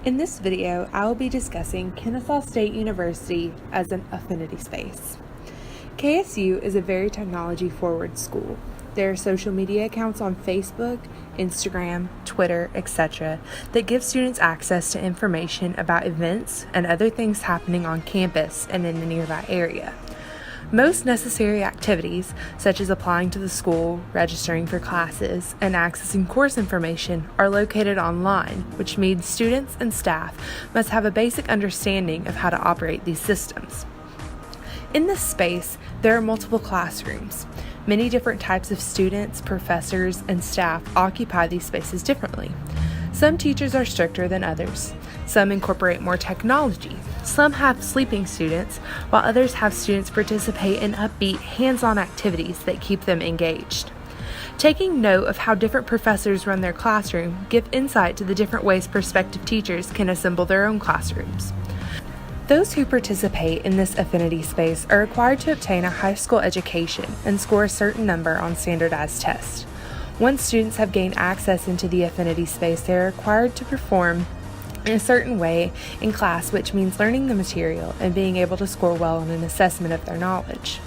In this video, I will be discussing Kennesaw State University as an affinity space. KSU is a very technology-forward school. There are social media accounts on Facebook, Instagram, Twitter, etc. that give students access to information about events and other things happening on campus and in the nearby area. Most necessary activities, such as applying to the school, registering for classes, and accessing course information, are located online, which means students and staff must have a basic understanding of how to operate these systems. In this space, there are multiple classrooms. Many different types of students, professors, and staff occupy these spaces differently. Some teachers are stricter than others. Some incorporate more technology. Some have sleeping students, while others have students participate in upbeat, hands-on activities that keep them engaged. Taking note of how different professors run their classroom give insight to the different ways prospective teachers can assemble their own classrooms. Those who participate in this affinity space are required to obtain a high school education and score a certain number on standardized tests. Once students have gained access into the affinity space, they are required to perform in a certain way in class, which means learning the material and being able to score well on an assessment of their knowledge.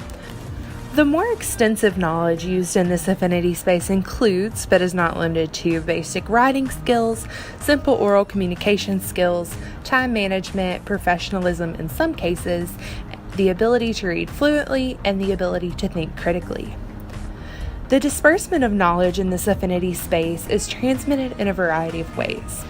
The more extensive knowledge used in this affinity space includes, but is not limited to, basic writing skills, simple oral communication skills, time management, professionalism in some cases, the ability to read fluently, and the ability to think critically. The disbursement of knowledge in this affinity space is transmitted in a variety of ways.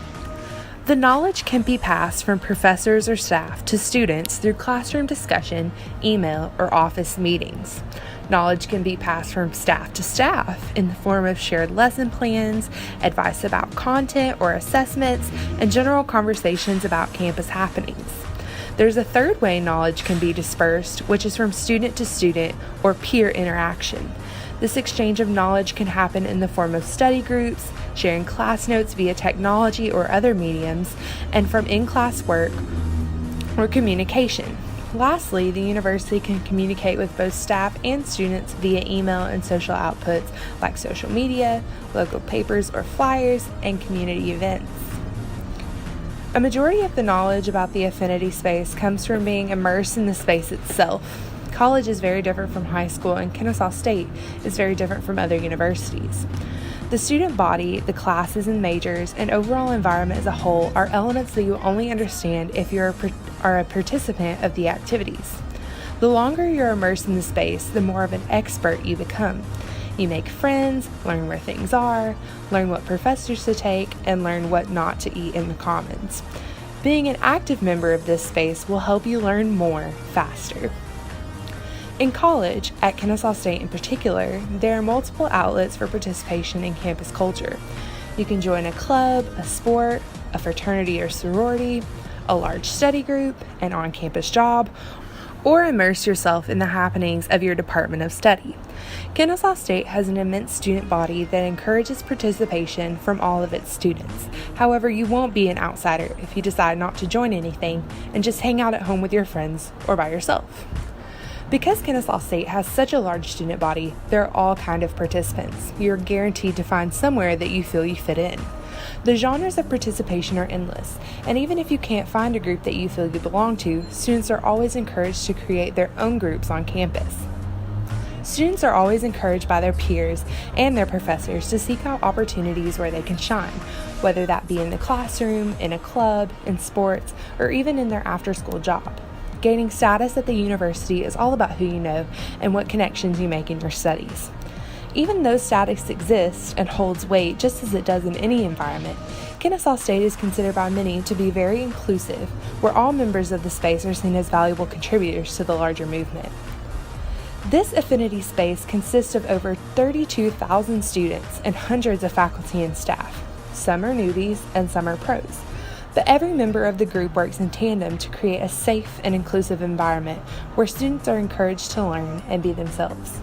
The knowledge can be passed from professors or staff to students through classroom discussion, email, or office meetings. Knowledge can be passed from staff to staff in the form of shared lesson plans, advice about content or assessments, and general conversations about campus happenings. There's a third way knowledge can be dispersed, which is from student to student or peer interaction. This exchange of knowledge can happen in the form of study groups, sharing class notes via technology or other mediums, and from in-class work or communication. Lastly, the university can communicate with both staff and students via email and social outputs like social media, local papers or flyers, and community events. A majority of the knowledge about the affinity space comes from being immersed in the space itself. College is very different from high school, and Kennesaw State is very different from other universities. The student body, the classes and majors, and overall environment as a whole are elements that you only understand if you are a participant of the activities. The longer you're immersed in the space, the more of an expert you become. You make friends, learn where things are, learn what professors to take, and learn what not to eat in the commons. Being an active member of this space will help you learn more faster. In college, at Kennesaw State in particular, there are multiple outlets for participation in campus culture. You can join a club, a sport, a fraternity or sorority, a large study group, an on-campus job, or immerse yourself in the happenings of your department of study. Kennesaw State has an immense student body that encourages participation from all of its students. However, you won't be an outsider if you decide not to join anything and just hang out at home with your friends or by yourself. Because Kennesaw State has such a large student body, there are all kinds of participants. You're guaranteed to find somewhere that you feel you fit in. The genres of participation are endless, and even if you can't find a group that you feel you belong to, students are always encouraged to create their own groups on campus. Students are always encouraged by their peers and their professors to seek out opportunities where they can shine, whether that be in the classroom, in a club, in sports, or even in their after-school job. Gaining status at the university is all about who you know and what connections you make in your studies. Even though status exists and holds weight just as it does in any environment, Kennesaw State is considered by many to be very inclusive, where all members of the space are seen as valuable contributors to the larger movement. This affinity space consists of over 32,000 students and hundreds of faculty and staff. Some are newbies and some are pros. But every member of the group works in tandem to create a safe and inclusive environment where students are encouraged to learn and be themselves.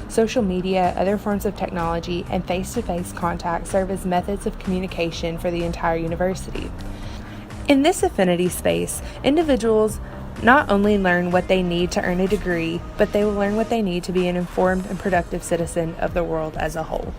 Social media, other forms of technology, and face-to-face contact serve as methods of communication for the entire university. In this affinity space, individuals not only learn what they need to earn a degree, but they will learn what they need to be an informed and productive citizen of the world as a whole.